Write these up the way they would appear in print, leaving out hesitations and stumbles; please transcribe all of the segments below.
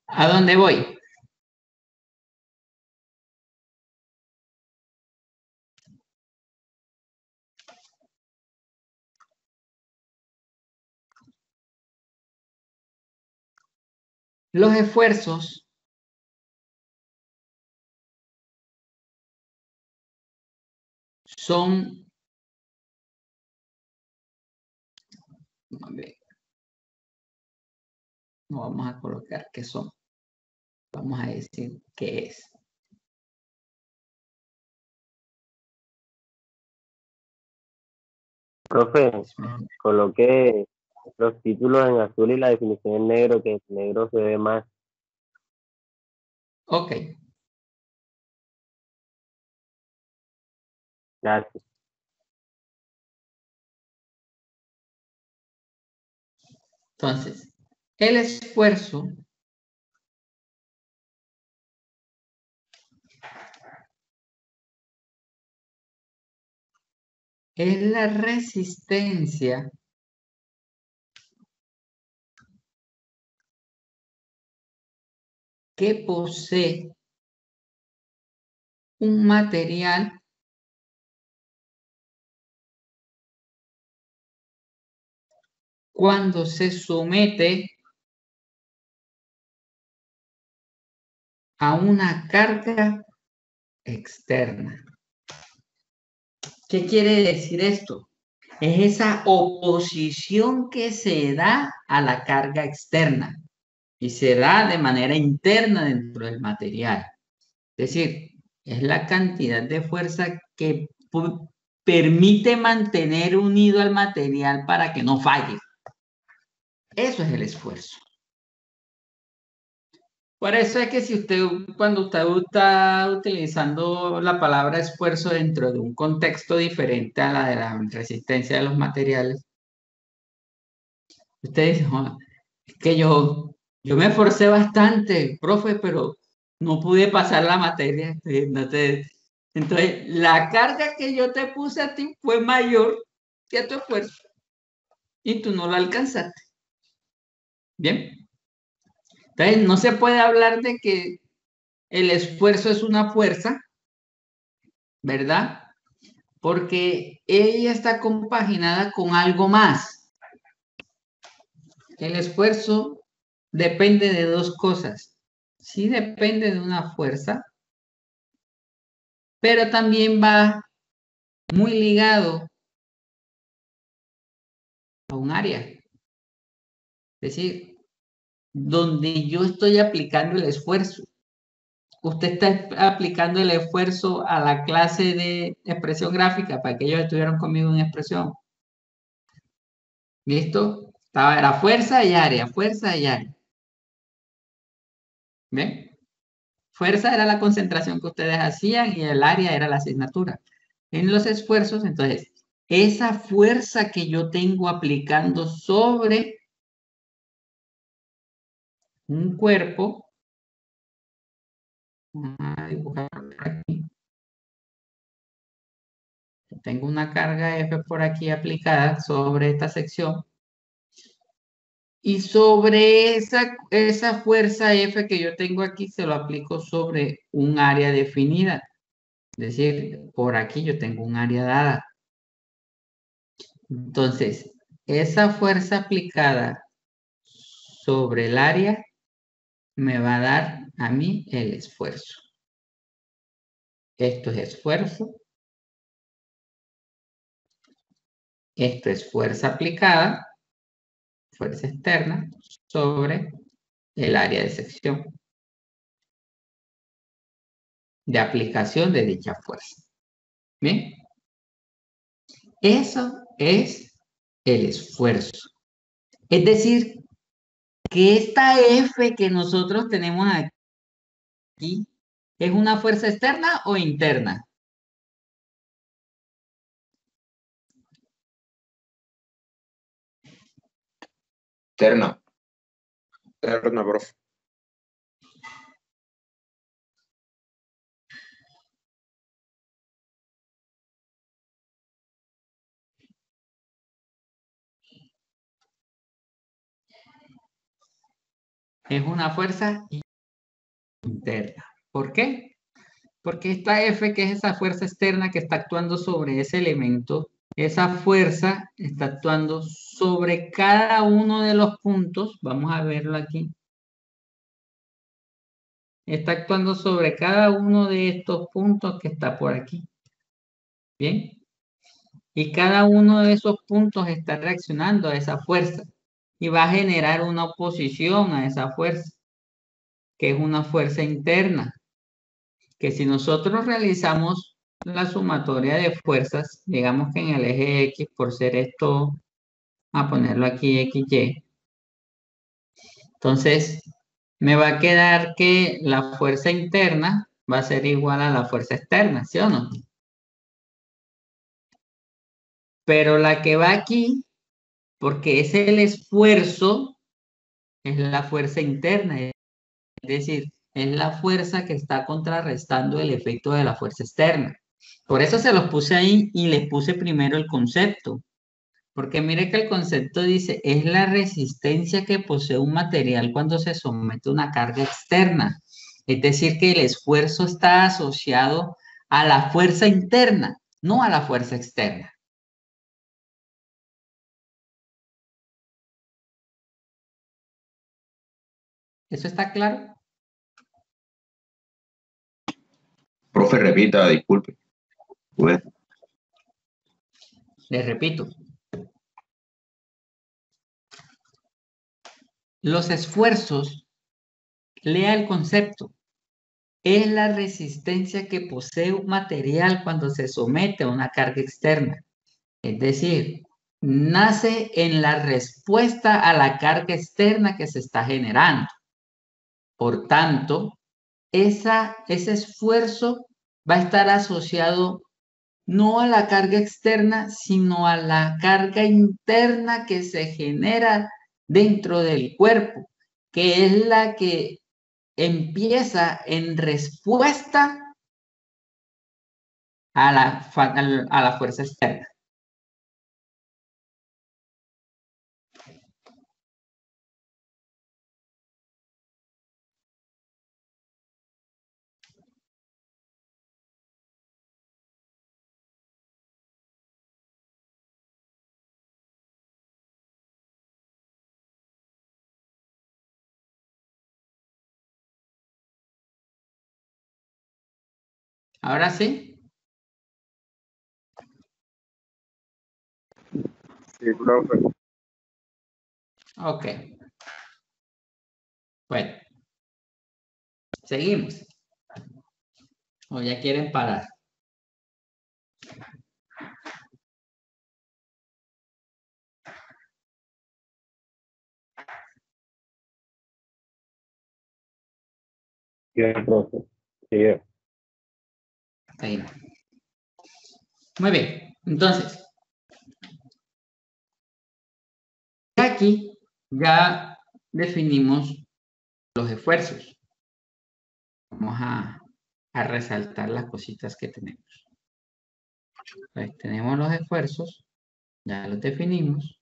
¿A dónde voy? Los esfuerzos son, no vamos a colocar qué son, vamos a decir qué es. Profe, coloqué los títulos en azul y la definición en negro, que en negro se ve más. Ok, Gracias. entonces, el esfuerzo es la resistencia que posee un material cuando se somete a una carga externa. ¿Qué quiere decir esto? Es esa oposición que se da a la carga externa y se da de manera interna dentro del material. Es decir, es la cantidad de fuerza que permite mantener unido al material para que no falle. Eso es el esfuerzo. Por eso es que si usted, cuando usted está utilizando la palabra esfuerzo dentro de un contexto diferente a la de la resistencia de los materiales, usted dice, "Oh, es que yo me esforcé bastante, profe, pero no pude pasar la materia". Entonces, la carga que yo te puse a ti fue mayor que tu esfuerzo y tú no la alcanzaste. Bien. Entonces, no se puede hablar de que el esfuerzo es una fuerza, ¿verdad? Porque ella está compaginada con algo más. El esfuerzo depende de dos cosas. Sí depende de una fuerza, pero también va muy ligado a un área. Es decir, donde yo estoy aplicando el esfuerzo. Usted está aplicando el esfuerzo a la clase de expresión gráfica, para aquellos que estuvieron conmigo en expresión. ¿Listo? Era fuerza y área, fuerza y área. ¿Ven? Fuerza era la concentración que ustedes hacían y el área era la asignatura. En los esfuerzos, entonces, esa fuerza que yo tengo aplicando sobre un cuerpo, vamos a dibujar aquí. Tengo una carga F por aquí aplicada sobre esta sección. Y sobre esa fuerza F que yo tengo aquí, se lo aplico sobre un área definida. Es decir, por aquí yo tengo un área dada. Entonces, esa fuerza aplicada sobre el área me va a dar a mí el esfuerzo. Esto es esfuerzo. Esto es fuerza aplicada, fuerza externa, sobre el área de sección de aplicación de dicha fuerza. ¿Bien? Eso es el esfuerzo. Es decir, que esta F que nosotros tenemos aquí es una fuerza externa o interna. Terna. Terna, profe. es una fuerza interna. ¿Por qué? Porque esta F, que es esa fuerza externa que está actuando sobre ese elemento, esa fuerza está actuando sobre cada uno de los puntos. Vamos a verlo aquí. Está actuando sobre cada uno de estos puntos que está por aquí. ¿Bien? Y cada uno de esos puntos está reaccionando a esa fuerza y va a generar una oposición a esa fuerza, que es una fuerza interna, que si nosotros realizamos la sumatoria de fuerzas, digamos que en el eje X, por ser esto, a ponerlo aquí XY, entonces me va a quedar que la fuerza interna va a ser igual a la fuerza externa, ¿sí o no? Pero la que va aquí, porque es el esfuerzo, es la fuerza interna, es decir, es la fuerza que está contrarrestando el efecto de la fuerza externa. Por eso se los puse ahí y les puse primero el concepto. Porque mire que el concepto dice, es la resistencia que posee un material cuando se somete a una carga externa. Es decir, que el esfuerzo está asociado a la fuerza interna, no a la fuerza externa. ¿Eso está claro? Profe, repita, disculpe. Pues, Les repito. Los esfuerzos, lea el concepto, es la resistencia que posee un material cuando se somete a una carga externa. Es decir, nace en la respuesta a la carga externa que se está generando. Por tanto, ese esfuerzo va a estar asociado no a la carga externa, sino a la carga interna que se genera dentro del cuerpo, que es la que empieza en respuesta a la fuerza externa. Ahora sí. sí, profe. Ok. Bueno, seguimos. O ya quieren parar. Sí, profe. Sí, Seguimos. Muy bien. Entonces, aquí ya definimos los esfuerzos. Vamos a resaltar las cositas que tenemos. Pues tenemos los esfuerzos, ya los definimos.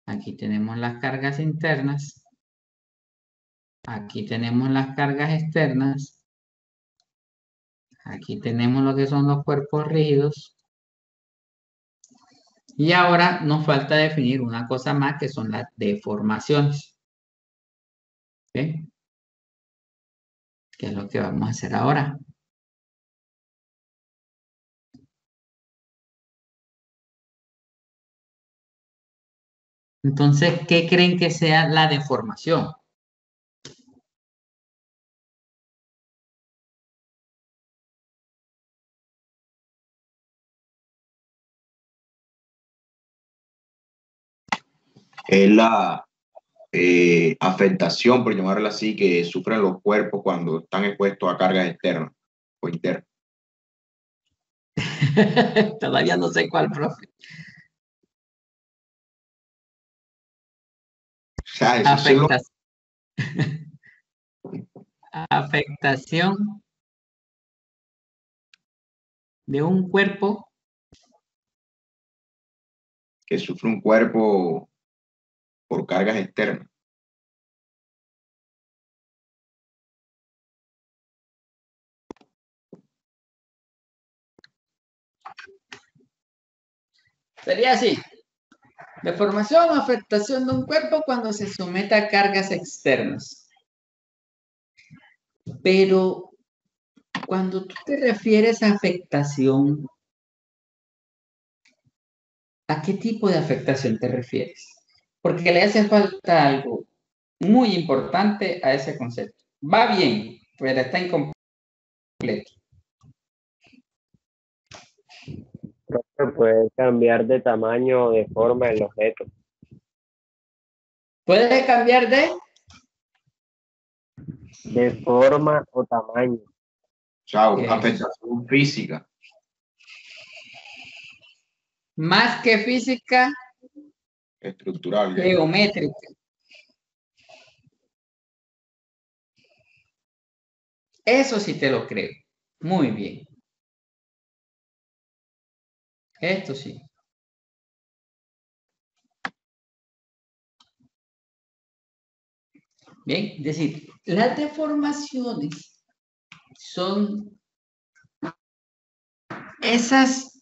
Aquí tenemos las cargas internas. Aquí tenemos las cargas externas. Aquí tenemos lo que son los cuerpos rígidos. Y ahora nos falta definir una cosa más que son las deformaciones. ¿Ok? ¿Qué es lo que vamos a hacer ahora? Entonces, ¿qué creen que sea la deformación? Es la afectación, por llamarla así, que sufren los cuerpos cuando están expuestos a cargas externas o internas. Todavía no sé cuál, profe. O sea, eso es lo Afectación de un cuerpo que sufre un cuerpo por cargas externas. Sería así. Deformación o afectación de un cuerpo cuando se somete a cargas externas. Pero cuando tú te refieres a afectación, ¿a qué tipo de afectación te refieres? Porque le hace falta algo muy importante a ese concepto. Va bien, pero está incompleto. Se puede cambiar de tamaño o de forma el objeto. ¿Puede cambiar De forma o tamaño. O sea, Eso. afectación física. Más que física, Estructural. geométrica. Eso sí te lo creo. Muy bien. Esto sí. Bien, es decir, las deformaciones son esos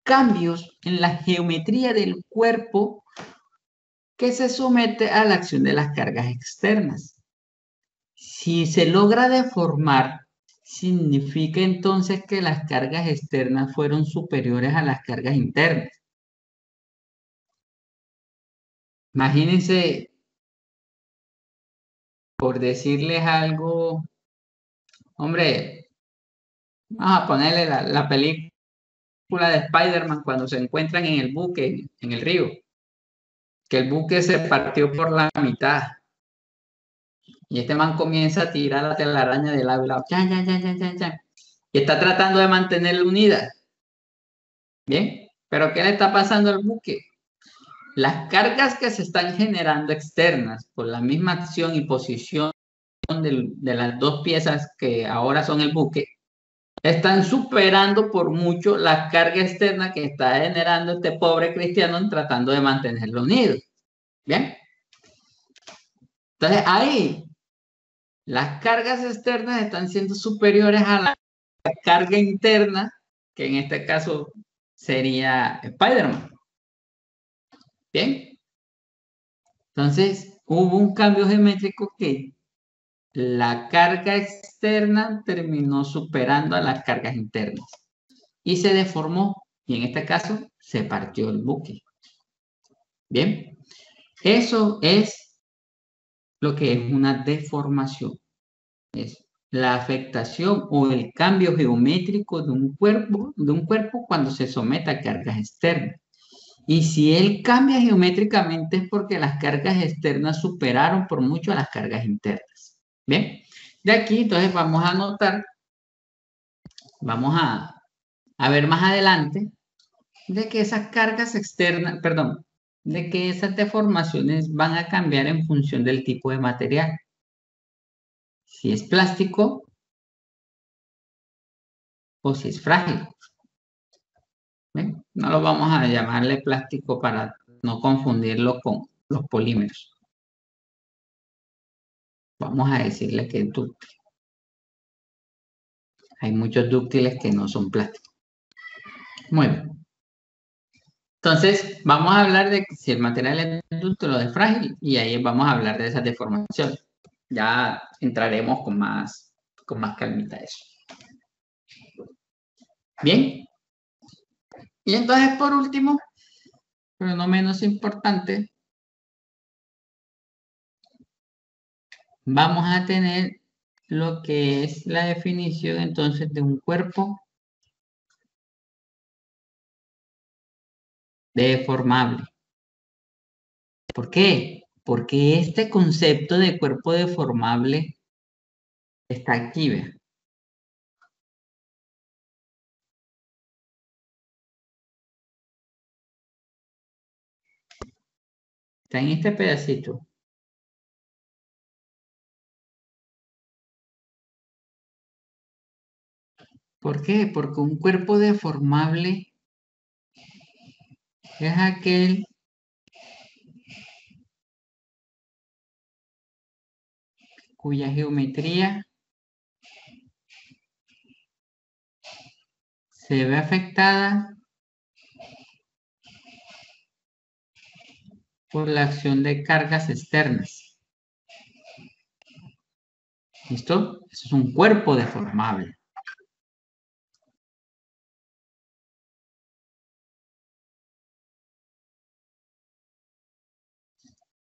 cambios en la geometría del cuerpo que se somete a la acción de las cargas externas. Si se logra deformar, significa entonces que las cargas externas fueron superiores a las cargas internas. Imagínense, por decirles algo, hombre, vamos a ponerle la película de Spider-Man cuando se encuentran en el buque, en el río, que el buque se partió por la mitad y este man comienza a tirar la telaraña del lado y lado, ya, ya, ya, ya, ya, ya, y está tratando de mantenerla unida. Bien, pero ¿qué le está pasando al buque? Las cargas que se están generando externas por la misma acción y posición de las dos piezas que ahora son el buque, están superando por mucho la carga externa que está generando este pobre cristiano tratando de mantenerlo unido. Bien. Entonces ahí las cargas externas están siendo superiores a la carga interna, que en este caso sería Spider-Man. Bien. Entonces hubo un cambio geométrico que la carga externa terminó superando a las cargas internas y se deformó y en este caso se partió el buque. Bien, eso es lo que es una deformación. Es la afectación o el cambio geométrico de un cuerpo cuando se somete a cargas externas. Y si él cambia geométricamente es porque las cargas externas superaron por mucho a las cargas internas. Bien, de aquí entonces vamos a anotar, vamos a ver más adelante de que esas cargas externas, perdón, de que esas deformaciones van a cambiar en función del tipo de material. Si es plástico o si es frágil. ¿Ven? No lo vamos a llamarle plástico para no confundirlo con los polímeros. Vamos a decirle que es dúctil. Hay muchos dúctiles que no son plásticos. Muy bien. Entonces, vamos a hablar de si el material es dúctil o es frágil y ahí vamos a hablar de esas deformaciones. Ya entraremos con más calmita eso. Bien. Y entonces, por último, pero no menos importante, vamos a tener lo que es la definición entonces de un cuerpo deformable. ¿Por qué? Porque este concepto de cuerpo deformable está aquí, ¿ve? Está en este pedacito. ¿Por qué? Porque un cuerpo deformable es aquel cuya geometría se ve afectada por la acción de cargas externas. ¿Listo? Eso es un cuerpo deformable.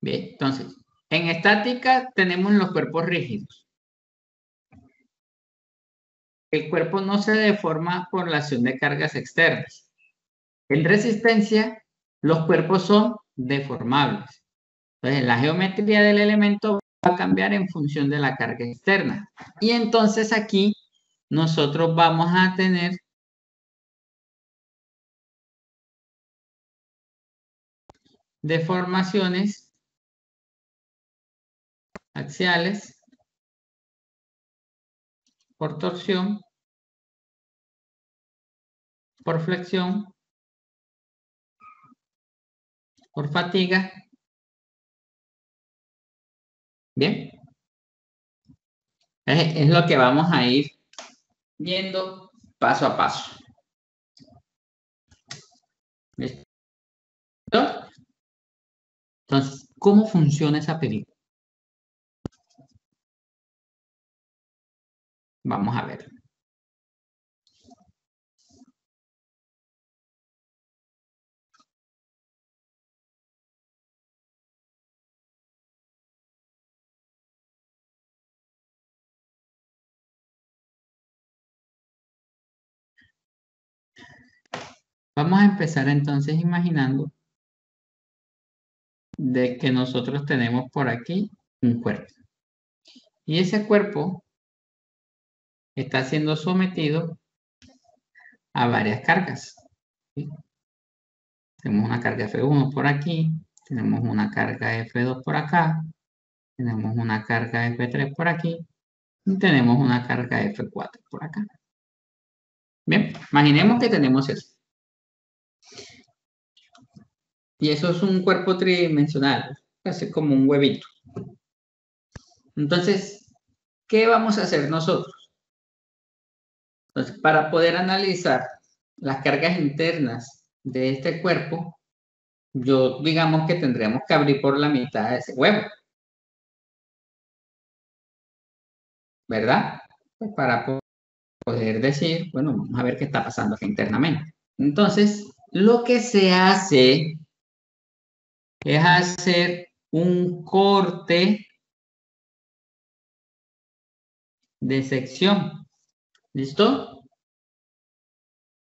Bien, entonces, en estática tenemos los cuerpos rígidos. El cuerpo no se deforma por la acción de cargas externas. En resistencia, los cuerpos son deformables. Entonces, la geometría del elemento va a cambiar en función de la carga externa. Y entonces aquí nosotros vamos a tener deformaciones axiales por torsión, por flexión, por fatiga. Bien, es lo que vamos a ir viendo paso a paso. ¿Listo? Entonces, ¿cómo funciona esa película? Vamos a ver. Vamos a empezar entonces imaginando de que nosotros tenemos por aquí un cuerpo. Y ese cuerpo está siendo sometido a varias cargas. ¿Sí? Tenemos una carga F1 por aquí, tenemos una carga F2 por acá, tenemos una carga F3 por aquí y tenemos una carga F4 por acá. Bien, imaginemos que tenemos eso. Y eso es un cuerpo tridimensional, casi como un huevito. Entonces, ¿qué vamos a hacer nosotros? Entonces, para poder analizar las cargas internas de este cuerpo, digamos que tendríamos que abrir por la mitad de ese huevo. ¿Verdad? Pues para poder decir, bueno, vamos a ver qué está pasando aquí internamente. Entonces, lo que se hace es hacer un corte de sección. ¿Listo?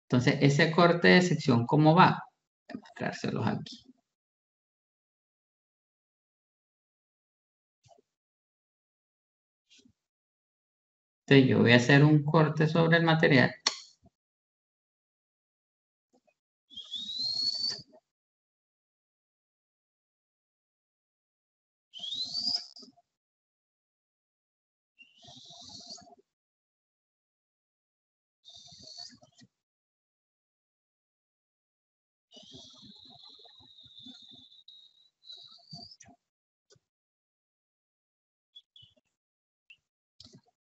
Entonces, ese corte de sección, ¿cómo va? Voy a mostrárselos aquí. Entonces, yo voy a hacer un corte sobre el material.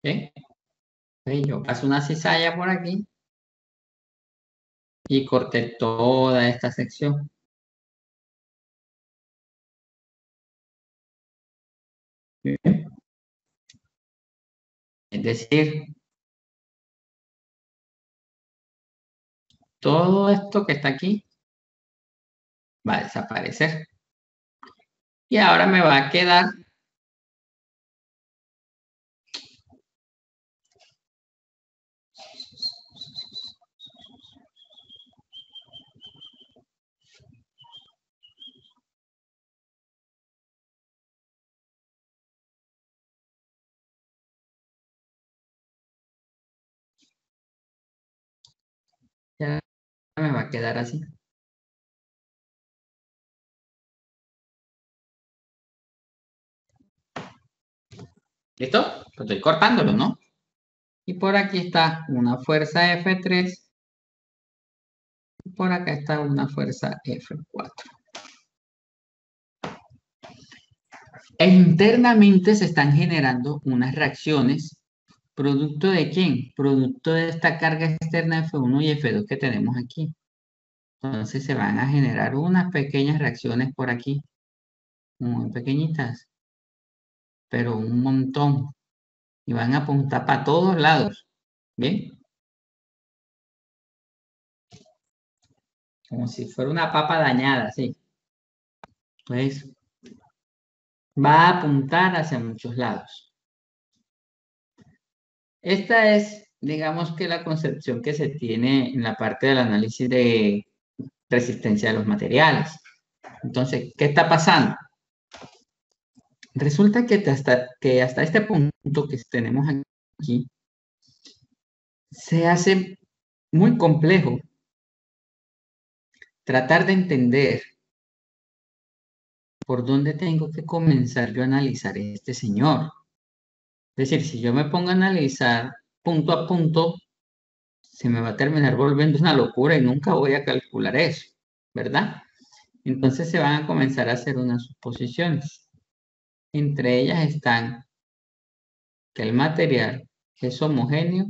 ¿Okay? Entonces, yo paso una cizalla por aquí y corté toda esta sección. ¿Okay? Es decir, todo esto que está aquí va a desaparecer. Y ahora me va a quedar ya me va a quedar así. ¿Listo? Pues estoy cortándolo, ¿no? Y por aquí está una fuerza F3. Y por acá está una fuerza F4. E internamente se están generando unas reacciones ¿Producto de quién? Producto de esta carga externa F1 y F2 que tenemos aquí. Entonces se van a generar unas pequeñas reacciones por aquí, muy pequeñitas, pero un montón. Y van a apuntar para todos lados. ¿Bien? Como si fuera una papa dañada, ¿sí? Pues va a apuntar hacia muchos lados. Esta es, digamos que la concepción que se tiene en la parte del análisis de resistencia de los materiales. Entonces, ¿qué está pasando? Resulta que hasta este punto que tenemos aquí, se hace muy complejo tratar de entender por dónde tengo que comenzar yo a analizar este señor. Es decir, si yo me pongo a analizar punto a punto, se me va a terminar volviendo una locura y nunca voy a calcular eso, ¿verdad? Entonces se van a comenzar a hacer unas suposiciones. Entre ellas están que el material es homogéneo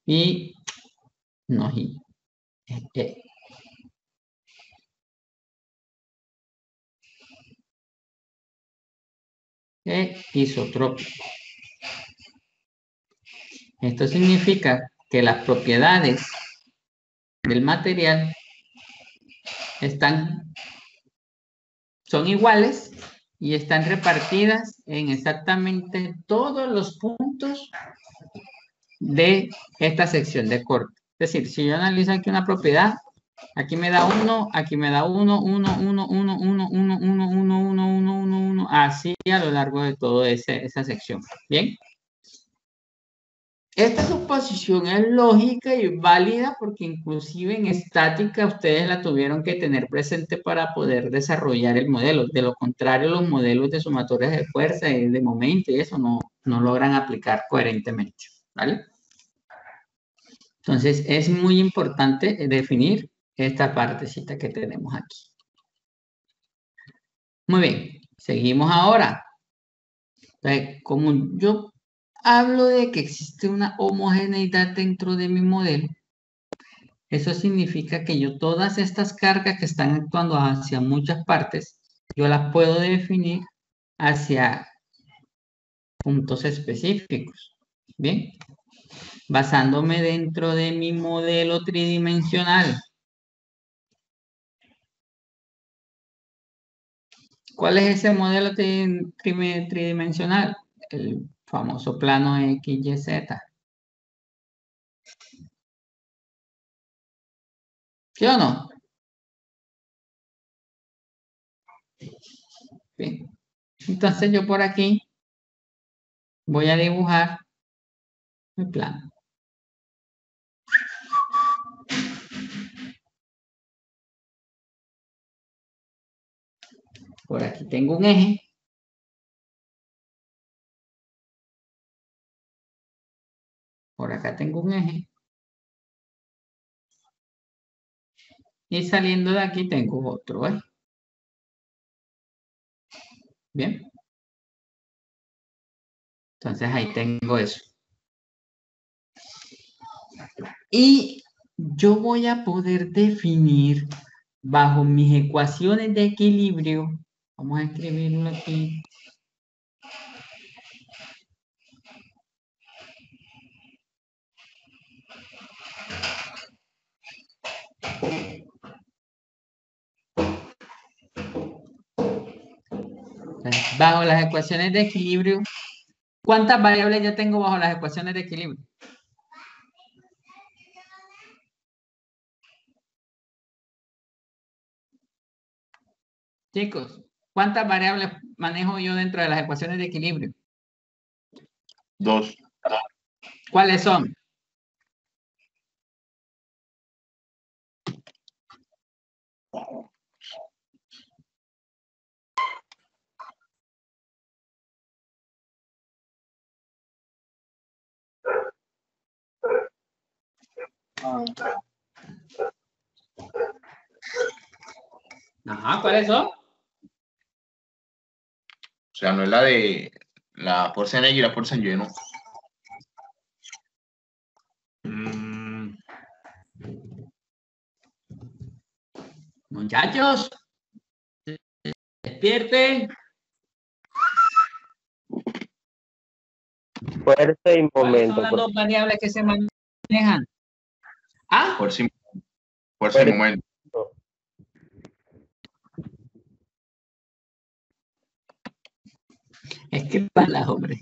y no eh, isotrópico. Esto significa que las propiedades del material son iguales y están repartidas en exactamente todos los puntos de esta sección de corte. Es decir, si yo analizo aquí una propiedad, aquí me da 1, aquí me da 1, 1, 1, 1, 1, 1, 1, 1, 1, 1, 1, 1, así a lo largo de toda esa sección. ¿Bien? Esta suposición es lógica y válida porque inclusive en estática ustedes la tuvieron que tener presente para poder desarrollar el modelo. De lo contrario, los modelos de sumatorias de fuerza y de momento y eso no logran aplicar coherentemente. ¿Vale? Entonces, es muy importante definir esta partecita que tenemos aquí. Muy bien, seguimos ahora. Entonces, como yo hablo de que existe una homogeneidad dentro de mi modelo, eso significa que yo todas estas cargas que están actuando hacia muchas partes, yo las puedo definir hacia puntos específicos. Bien, basándome dentro de mi modelo tridimensional. ¿Cuál es ese modelo tridimensional? El famoso plano XYZ. ¿Sí o no? Bien. Entonces yo por aquí voy a dibujar mi plano. Por aquí tengo un eje. Por acá tengo un eje. Y saliendo de aquí tengo otro eje. Bien. Entonces ahí tengo eso. Y yo voy a poder definir bajo mis ecuaciones de equilibrio. Vamos a escribirlo aquí. Bajo las ecuaciones de equilibrio, ¿cuántas variables yo tengo bajo las ecuaciones de equilibrio? Chicos, ¿cuántas variables manejo yo dentro de las ecuaciones de equilibrio? 2. ¿Cuáles son? Ajá, ¿cuáles son? O sea, no es la de La fuerza en X y la fuerza en Y, ¿no? Muchachos, despierten. Fuerza y ¿Cuáles son momento. las dos variables que se manejan? Ah, Fuerza y Fuerza. momento. es que para hombre.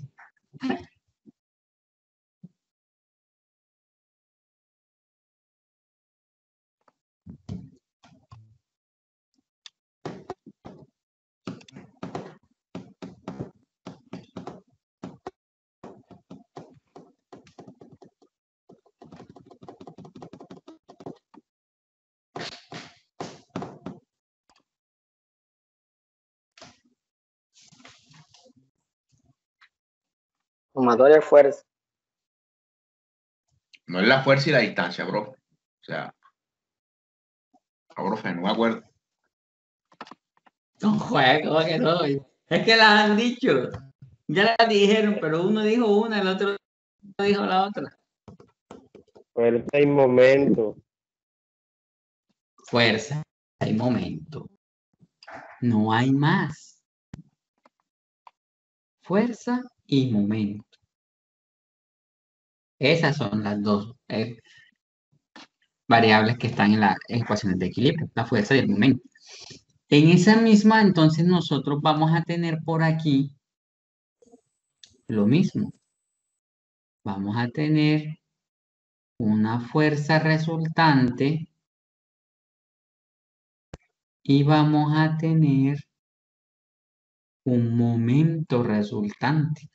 Sumatoria fuerza. No es la fuerza y la distancia, bro. O sea, profe, no me acuerdo. No juego, que no. Es que las han dicho. Ya las dijeron, pero uno dijo una, el otro dijo la otra. Fuerza y momento. Fuerza y momento. No hay más. Fuerza y momento. Esas son las dos variables que están en las ecuaciones de equilibrio, la fuerza y el momento. En esa misma, entonces nosotros vamos a tener por aquí lo mismo. Vamos a tener una fuerza resultante y vamos a tener un momento resultante.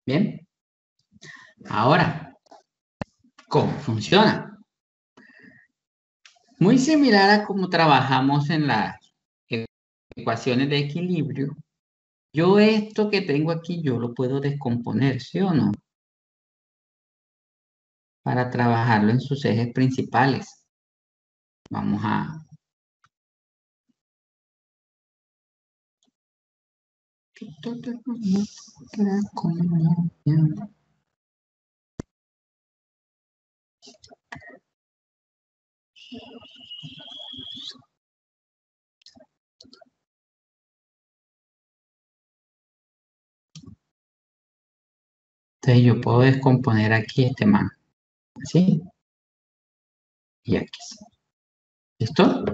Bien. Ahora, ¿cómo funciona? Muy similar a cómo trabajamos en las ecuaciones de equilibrio. Yo esto que tengo aquí, yo lo puedo descomponer, ¿sí o no? Para trabajarlo en sus ejes principales. Vamos a... Entonces yo puedo descomponer aquí este man. ¿Así? Y aquí. ¿Listo?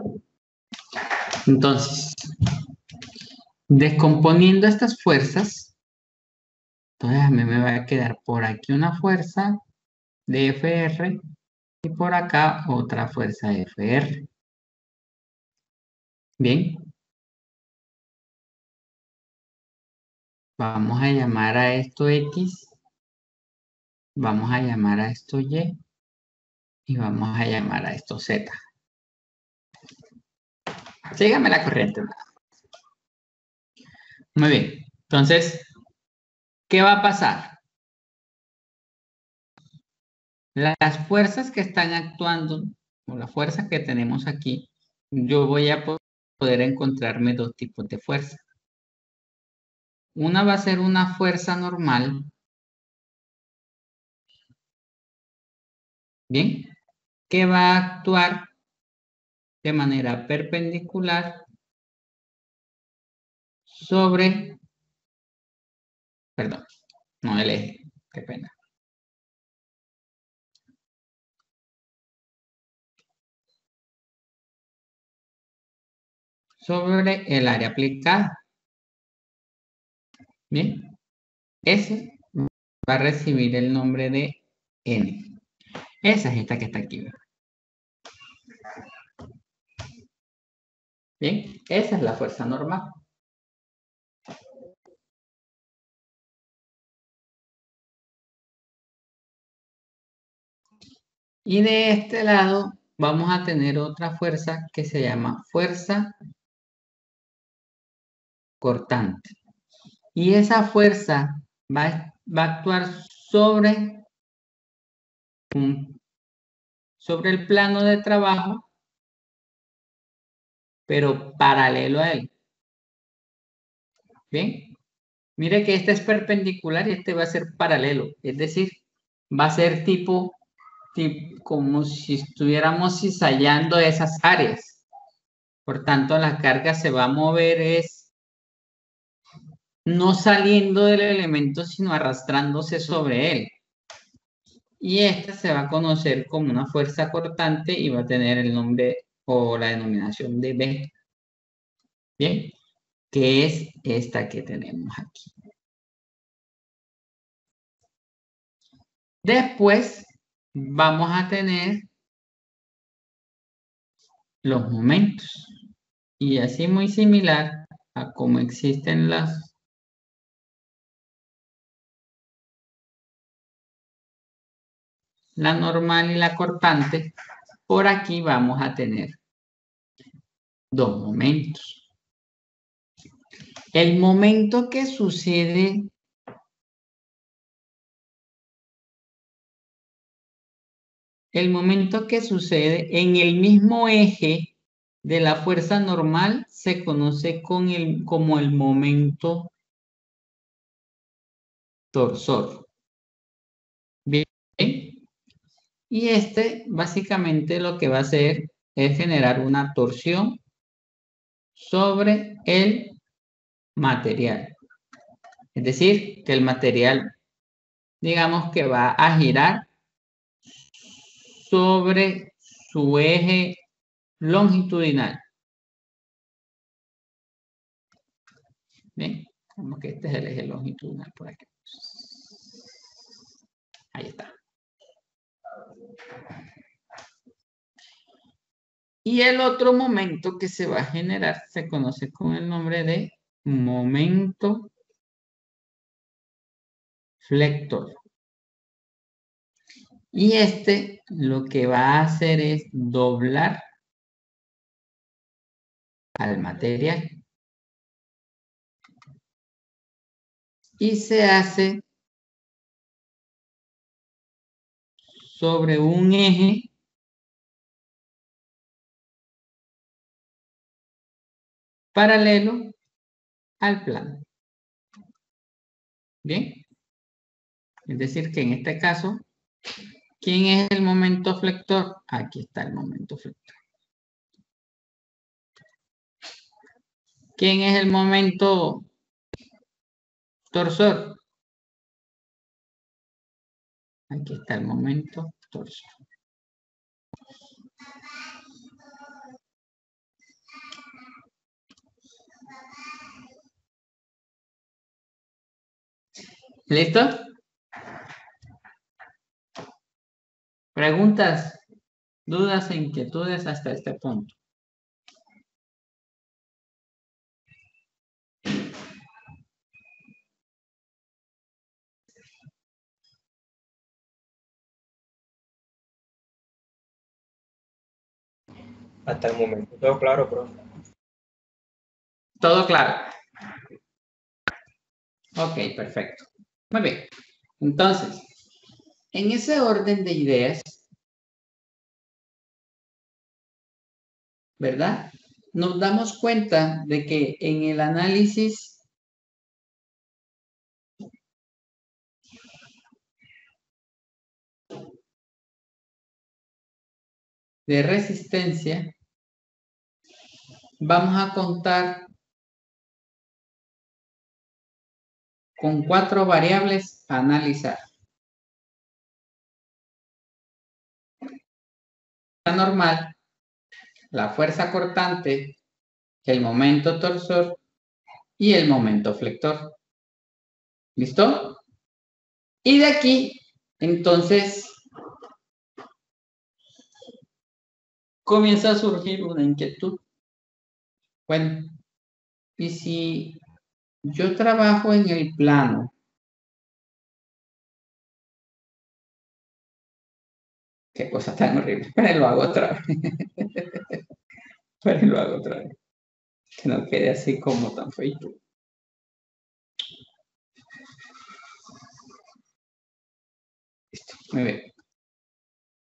Entonces, descomponiendo estas fuerzas, entonces a mí me va a quedar por aquí una fuerza de FR y por acá otra fuerza de FR. Bien. Vamos a llamar a esto X. Vamos a llamar a esto Y. Y vamos a llamar a esto Z. Sígame la corriente. Muy bien. Entonces, ¿qué va a pasar? Las fuerzas que están actuando, o las fuerzas que tenemos aquí, yo voy a poder encontrarme dos tipos de fuerza. Una va a ser una fuerza normal. Bien. Que va a actuar de manera perpendicular sobre, perdón, no el eje, qué pena. Sobre el área aplicada. Bien, ese va a recibir el nombre de N. Esa es esta que está aquí. Bien, esa es la fuerza normal. Y de este lado vamos a tener otra fuerza que se llama fuerza cortante. Y esa fuerza va a actuar sobre el plano de trabajo, pero paralelo a él. Bien, mire que este es perpendicular y este va a ser paralelo, es decir, va a ser tipo como si estuviéramos cizallando esas áreas. Por tanto, la carga se va a mover es no saliendo del elemento, sino arrastrándose sobre él. Y esta se va a conocer como una fuerza cortante y va a tener el nombre o la denominación de B. Bien, que es esta que tenemos aquí. Después vamos a tener los momentos. Y así muy similar a como existen la normal y la cortante, por aquí vamos a tener dos momentos. El momento que sucede en el mismo eje de la fuerza normal se conoce como el momento torsor. Bien. Y este básicamente lo que va a hacer es generar una torsión sobre el material. Es decir, que el material, digamos que va a girar sobre su eje longitudinal. Bien, como que este es el eje longitudinal por aquí. Ahí está. Y el otro momento que se va a generar se conoce con el nombre de momento flector. Y este lo que va a hacer es doblar al material. Y se hace sobre un eje paralelo al plano. Bien. Es decir, que en este caso, ¿quién es el momento flector? Aquí está el momento flector. ¿Quién es el momento torsor? Aquí está el momento torsor. ¿Listo? ¿Preguntas, dudas e inquietudes hasta este punto? Hasta el momento todo claro, profe. ¿Todo claro? Ok, perfecto. Muy bien. Entonces, en ese orden de ideas, ¿verdad? Nos damos cuenta de que en el análisis de resistencia vamos a contar con 4 variables a analizar. La normal, la fuerza cortante, el momento torsor y el momento flector. ¿Listo? Y de aquí, entonces, comienza a surgir una inquietud. Bueno, y si yo trabajo en el plano, qué cosa tan horrible, pero lo hago otra vez. Pero lo hago otra vez. Que no quede así como tan feito. Listo, muy bien.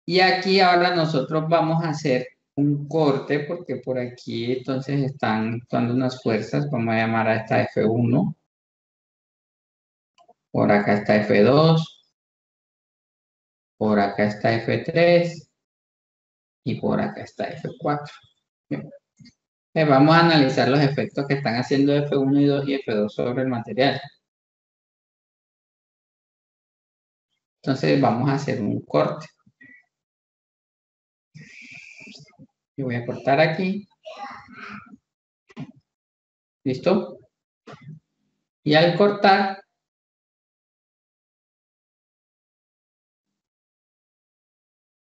Y aquí ahora nosotros vamos a hacer un corte porque por aquí entonces están actuando unas fuerzas. Vamos a llamar a esta F1. Por acá está F2. Por acá está F3. Y por acá está F4. Bien. Vamos a analizar los efectos que están haciendo F1 y 2 y F2 sobre el material. Entonces vamos a hacer un corte. Yo voy a cortar aquí. ¿Listo? Y al cortar,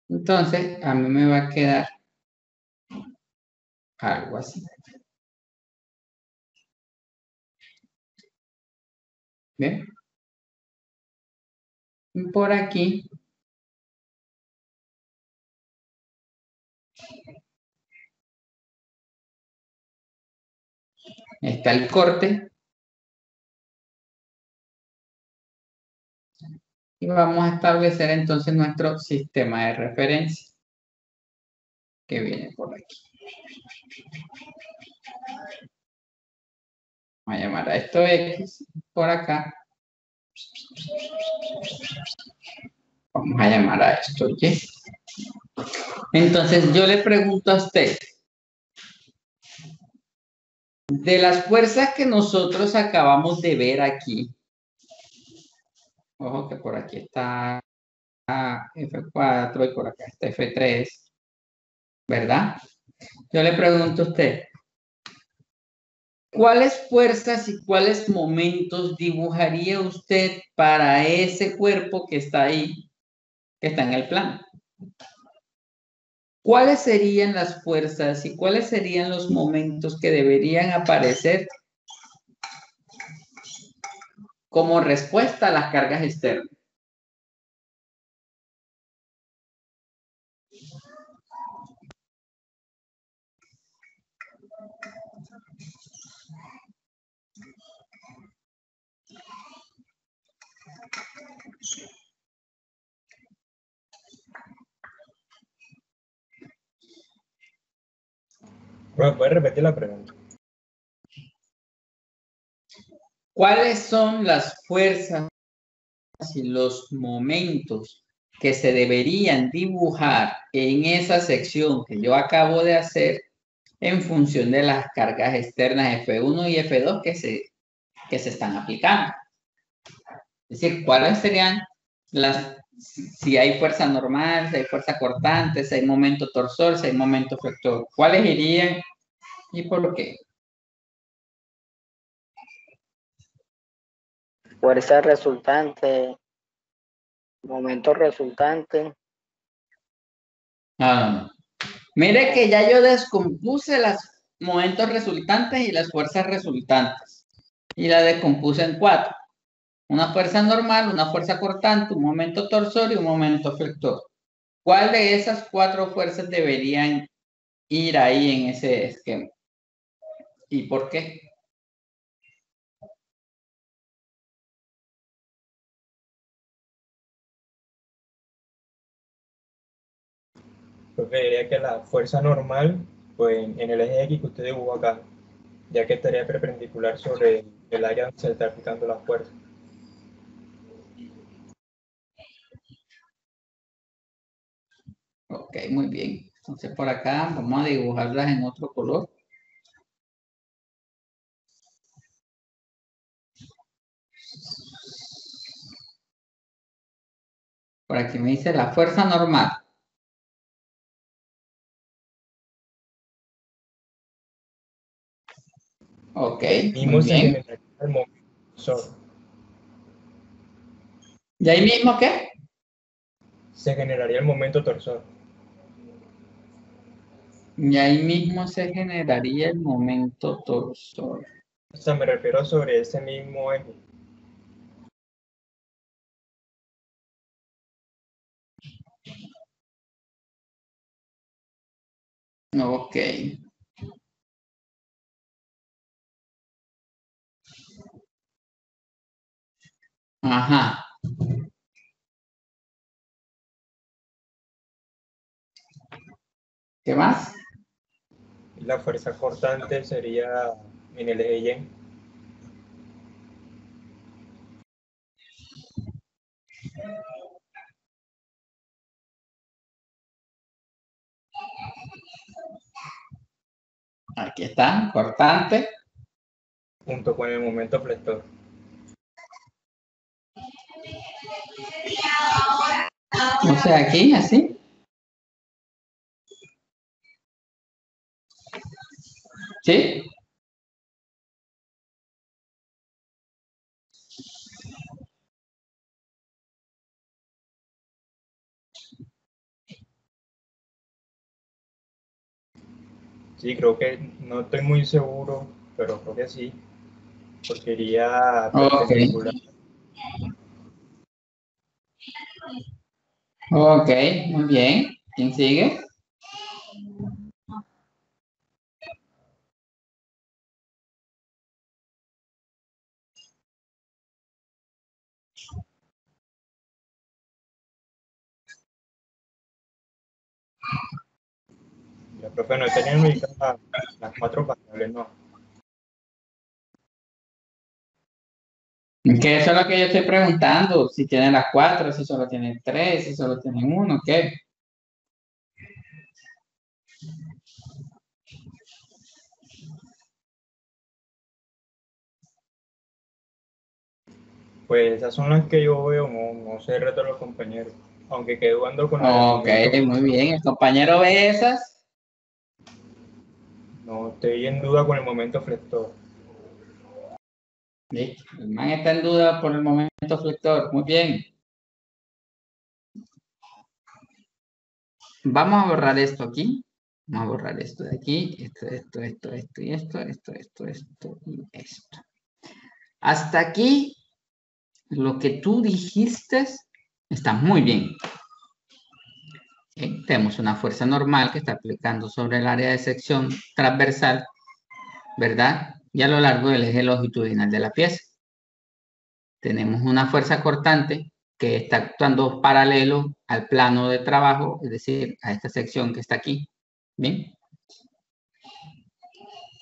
entonces a mí me va a quedar algo así. ¿Bien? Y por aquí está el corte. Y vamos a establecer entonces nuestro sistema de referencia que viene por aquí. Vamos a llamar a esto X por acá. Vamos a llamar a esto Y. Entonces yo le pregunto a usted, de las fuerzas que nosotros acabamos de ver aquí, ojo que por aquí está F4 y por acá está F3, ¿verdad? Yo le pregunto a usted, ¿cuáles fuerzas y cuáles momentos dibujaría usted para ese cuerpo que está ahí, que está en el plano? ¿Cuáles serían las fuerzas y cuáles serían los momentos que deberían aparecer como respuesta a las cargas externas? Bueno, ¿puedes repetir la pregunta? ¿Cuáles son las fuerzas y los momentos que se deberían dibujar en esa sección que yo acabo de hacer en función de las cargas externas F1 y F2 que se están aplicando? Es decir, ¿cuáles serían si hay fuerza normal, si hay fuerza cortante, si hay momento torsor, si hay momento flexor? ¿Cuáles irían y por qué? Fuerza resultante, momento resultante. No. Mire que ya yo descompuse los momentos resultantes y las fuerzas resultantes. Y la descompuse en 4. Una fuerza normal, una fuerza cortante, un momento torsor y un momento flexor. ¿Cuál de esas 4 fuerzas deberían ir ahí en ese esquema? ¿Y por qué? Porque diría que la fuerza normal, pues en el eje X que usted dibujó acá, ya que estaría perpendicular sobre el área donde se está aplicando la fuerza. Ok, muy bien. Entonces por acá vamos a dibujarlas en otro color. Por aquí me dice la fuerza normal. Ok, Ahí muy mismo se bien. generaría el momento torsor. ¿Y ahí mismo qué? Se generaría el momento torsor. Y ahí mismo se generaría el momento torsor. O sea, me refiero sobre ese mismo eje. Ok. Ajá. ¿Qué más? La fuerza cortante sería en el eje Y. Aquí está, cortante. Junto con el momento flector. O sea, aquí, así. ¿Sí? Sí, creo que no estoy muy seguro, pero creo que sí, porque iría Ok. perpendicular. Ok, muy bien. ¿Quién sigue? Ya, profe, no tenían ubicadas las 4 variables, no. Que eso es lo que yo estoy preguntando. Si tienen las 4, si solo tienen 3, si solo tienen 1, ¿qué? Pues esas son las que yo veo, no sé el resto de los compañeros. Aunque quedé dudando con el Ok, momento. muy bien. El compañero ve esas. No, estoy en duda con el momento flector. Listo. El man está en duda por el momento flector. Muy bien. Vamos a borrar esto aquí. Vamos a borrar esto de aquí. Esto y esto y esto. Hasta aquí, lo que tú dijiste está muy bien. Tenemos una fuerza normal que está aplicando sobre el área de sección transversal, ¿verdad? Y a lo largo del eje longitudinal de la pieza. Tenemos una fuerza cortante que está actuando paralelo al plano de trabajo, es decir, a esta sección que está aquí. ¿Bien?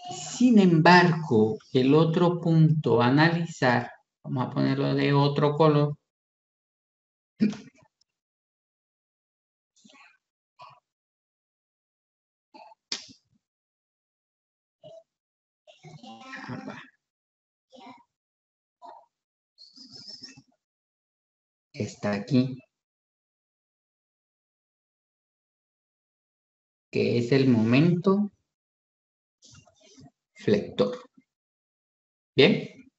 Sin embargo, el otro punto a analizar, vamos a ponerlo de otro color. Está aquí, que es el momento flector. ¿Bien?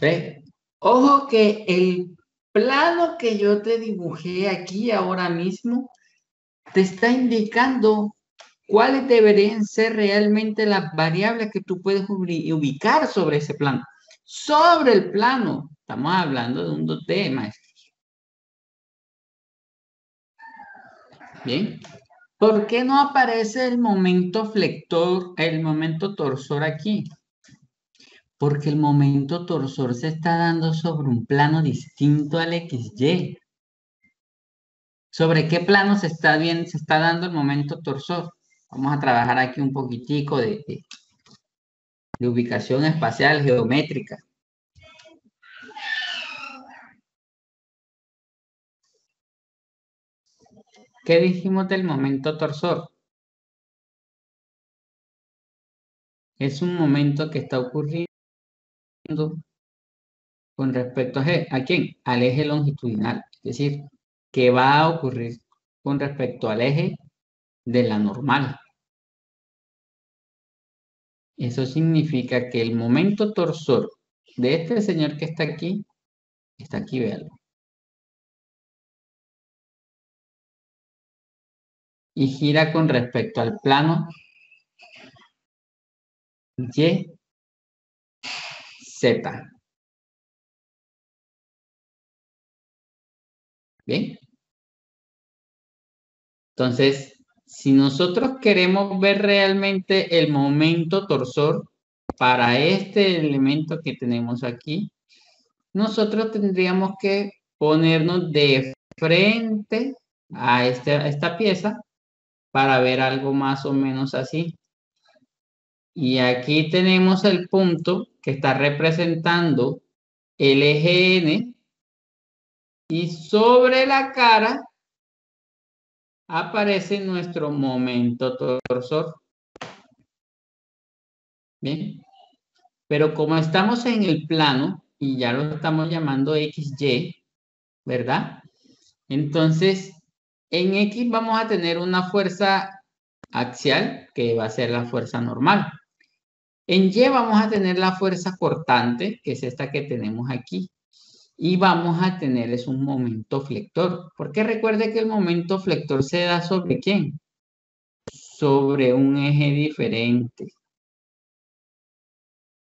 ¿Ve? Ojo que el plano que yo te dibujé aquí ahora mismo te está indicando cuáles deberían ser realmente las variables que tú puedes ubicar sobre ese plano. Sobre el plano, estamos hablando de un 2D, maestro. Bien. ¿Por qué no aparece el momento flector, el momento torsor aquí? Porque el momento torsor se está dando sobre un plano distinto al XY. ¿Sobre qué plano se está dando el momento torsor? Vamos a trabajar aquí un poquitico de ubicación espacial geométrica. ¿Qué dijimos del momento torsor? Es un momento que está ocurriendo con respecto ¿a quién? Al eje longitudinal. Es decir, que va a ocurrir con respecto al eje de la normal. Eso significa que el momento torsor de este señor que está aquí, véalo. Y gira con respecto al plano Y, Z. ¿Bien? Entonces, si nosotros queremos ver realmente el momento torsor para este elemento que tenemos aquí, nosotros tendríamos que ponernos de frente a esta pieza para ver algo más o menos así. Y aquí tenemos el punto que está representando el eje N y sobre la cara aparece nuestro momento torsor. Bien, pero como estamos en el plano y ya lo estamos llamando XY, ¿verdad? Entonces, en X vamos a tener una fuerza axial, que va a ser la fuerza normal. En Y vamos a tener la fuerza cortante, que es esta que tenemos aquí. Y vamos a tener es un momento flector. Porque recuerde que el momento flector se da ¿sobre quién? Sobre un eje diferente.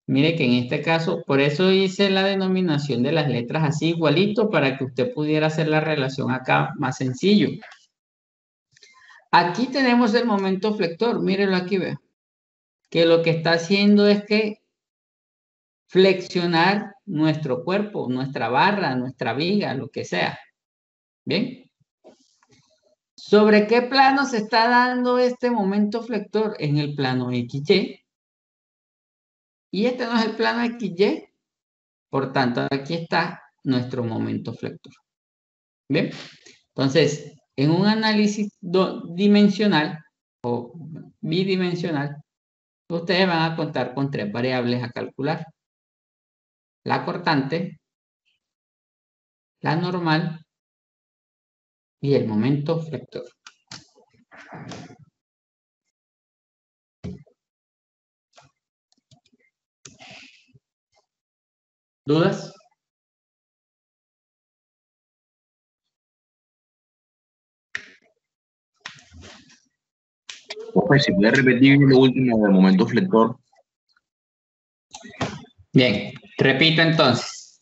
Mire que en este caso, por eso hice la denominación de las letras así igualito para que usted pudiera hacer la relación acá más sencillo. Aquí tenemos el momento flector, mírenlo aquí, vea. Que lo que está haciendo es que flexionar nuestro cuerpo, nuestra barra, nuestra viga, lo que sea. ¿Bien? ¿Sobre qué plano se está dando este momento flector? En el plano XY. Y este no es el plano XY. Por tanto, aquí está nuestro momento flector. ¿Bien? Entonces, en un análisis dimensional o bidimensional, ustedes van a contar con 3 variables a calcular. La cortante, la normal y el momento flector. ¿Dudas? Pues si puede repetir lo último del momento flector. Bien, repito entonces.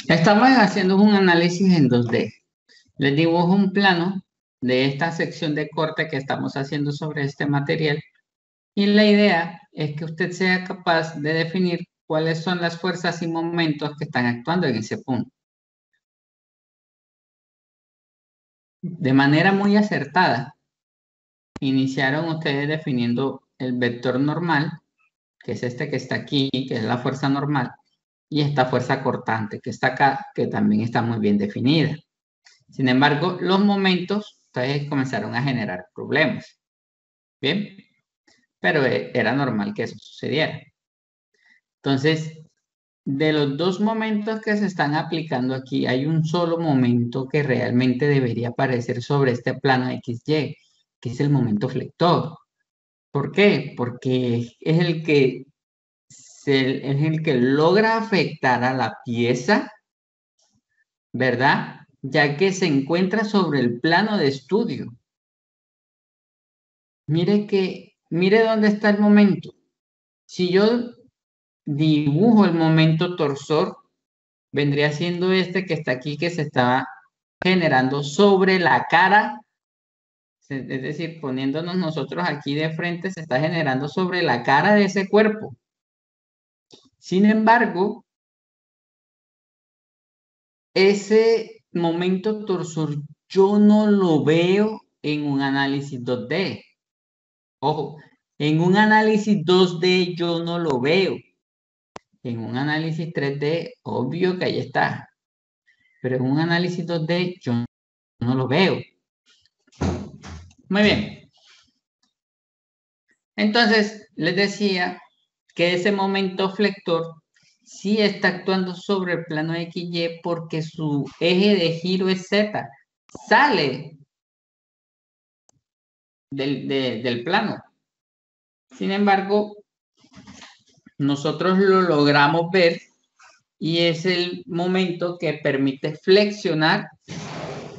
Estamos haciendo un análisis en 2D. Les dibujo un plano de esta sección de corte que estamos haciendo sobre este material. Y la idea es que usted sea capaz de definir cuáles son las fuerzas y momentos que están actuando en ese punto. De manera muy acertada, iniciaron ustedes definiendo el vector normal, que es este que está aquí, que es la fuerza normal, y esta fuerza cortante que está acá, que también está muy bien definida. Sin embargo, los momentos, ustedes comenzaron a generar problemas. ¿Bien? Pero era normal que eso sucediera. Entonces, de los 2 momentos que se están aplicando aquí, hay un solo momento que realmente debería aparecer sobre este plano XY, que es el momento flector. ¿Por qué? Porque es el que logra afectar a la pieza, ¿verdad? Ya que se encuentra sobre el plano de estudio. Mire dónde está el momento. Si yo dibujo el momento torsor, vendría siendo este que está aquí, que se está generando sobre la cara, es decir, poniéndonos nosotros aquí de frente, se está generando sobre la cara de ese cuerpo. Sin embargo, ese momento torsor yo no lo veo en un análisis 2D. Ojo, en un análisis 2D yo no lo veo. En un análisis 3D, obvio que ahí está. Pero en un análisis 2D yo no lo veo. Muy bien. Entonces, les decía que ese momento flector sí está actuando sobre el plano XY porque su eje de giro es Z. Sale del plano. Sin embargo, nosotros lo logramos ver y es el momento que permite flexionar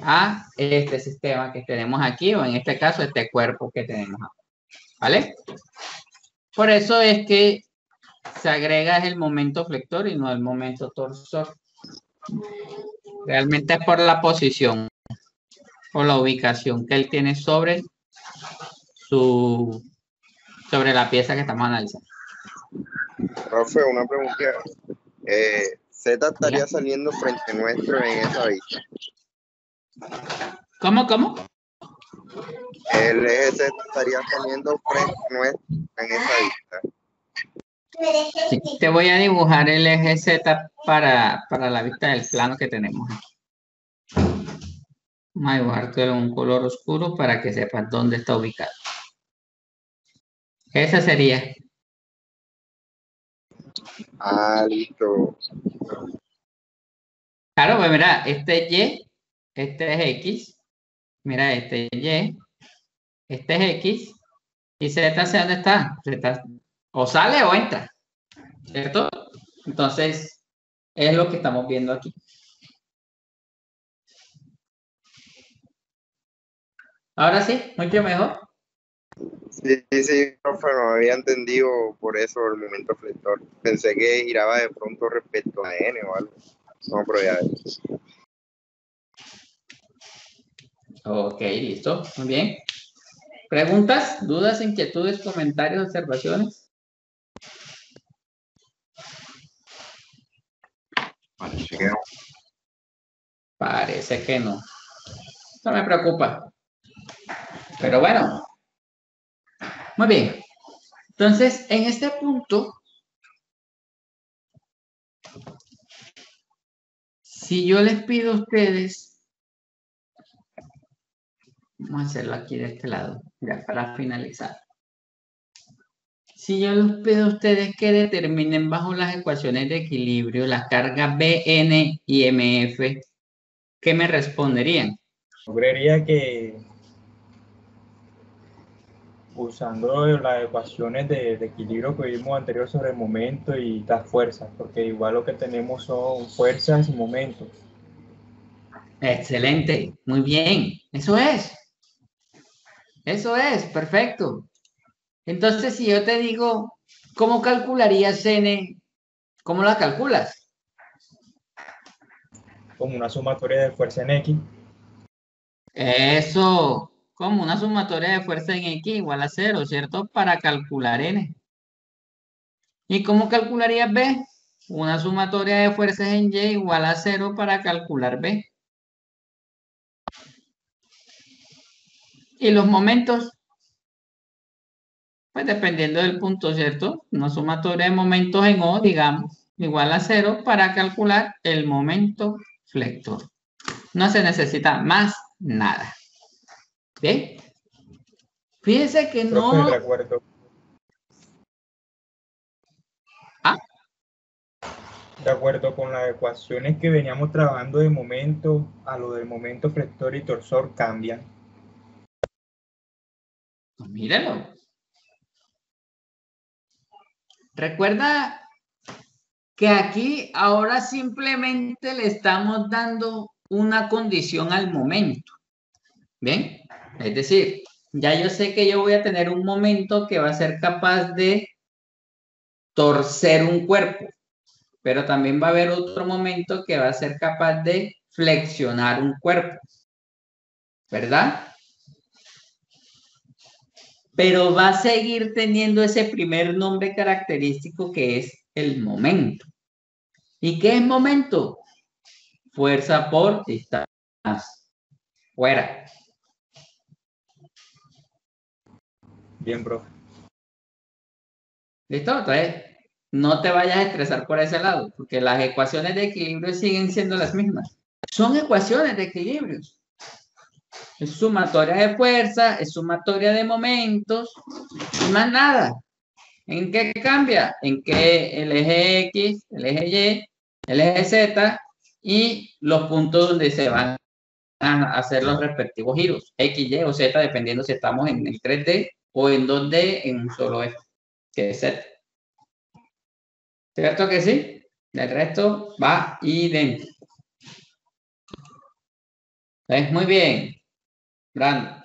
a este sistema que tenemos aquí, o en este caso, este cuerpo que tenemos aquí. ¿Vale? Por eso es que se agrega el momento flector y no el momento torsor. Realmente es por la posición o la ubicación que él tiene sobre la pieza que estamos analizando. Profe, una pregunta. Z estaría saliendo frente nuestro en esa vista. ¿Cómo? El eje Z estaría teniendo frente nuestro en esa vista. Sí, te voy a dibujar el eje Z para la vista del plano que tenemos. Vamos a dibujártelo en un color oscuro para que sepas dónde está ubicado. Esa sería. Ah, listo. Claro, pues mira, este es Y, este es X. Mira, este es Y, este es X. Y Z, ¿sé dónde está? Z, o sale o entra, ¿cierto? Entonces, es lo que estamos viendo aquí. Ahora sí, mucho mejor. Sí, profe, no había entendido por eso el momento flector. Pensé que giraba de pronto respecto a N o algo. No, pero ya. Ok, listo, muy bien. ¿Preguntas, dudas, inquietudes, comentarios, observaciones? Parece que no. Parece que no. No me preocupa. Pero bueno, muy bien. Entonces, en este punto, si yo les pido a ustedes, vamos a hacerlo aquí de este lado, ya para finalizar. Si yo les pido a ustedes que determinen bajo las ecuaciones de equilibrio las cargas Bn y Mf, ¿qué me responderían? Yo creería que usando las ecuaciones de equilibrio que vimos anterior sobre el momento y las fuerzas, porque igual lo que tenemos son fuerzas y momentos. Excelente, muy bien, eso es, perfecto. Entonces, si yo te digo, ¿cómo calcularías N? ¿Cómo la calculas? Como una sumatoria de fuerza en X. Eso, como una sumatoria de fuerza en X igual a 0, ¿cierto? Para calcular N. ¿Y cómo calcularías B? Una sumatoria de fuerzas en Y igual a 0 para calcular B. ¿Y los momentos? Pues dependiendo del punto, ¿cierto? Una sumatoria de momentos en O, digamos, igual a 0 para calcular el momento flector. No se necesita más nada. ¿Bien? Fíjense que Profe, no... ¿Ah? De acuerdo con las ecuaciones que veníamos trabajando de momento, a lo del momento flector y torsor cambian. Pues míralo. Recuerda que aquí ahora simplemente le estamos dando una condición al momento. ¿Bien? Es decir, ya yo sé que yo voy a tener un momento que va a ser capaz de torcer un cuerpo, pero también va a haber otro momento que va a ser capaz de flexionar un cuerpo, ¿verdad? Pero va a seguir teniendo ese primer nombre característico que es el momento. ¿Y qué es momento? Fuerza por distancia. Fuera. Bien, profe. ¿Listo? Entonces, no te vayas a estresar por ese lado, porque las ecuaciones de equilibrio siguen siendo las mismas. Son ecuaciones de equilibrios. Es sumatoria de fuerza, es sumatoria de momentos, y más nada. ¿En qué cambia? En que el eje X, el eje Y, el eje Z y los puntos donde se van a hacer los respectivos giros, X, Y o Z, dependiendo si estamos en 3D o en 2D en un solo eje, que es Z. ¿Cierto que sí? El resto va idéntico. Muy bien, Brandon.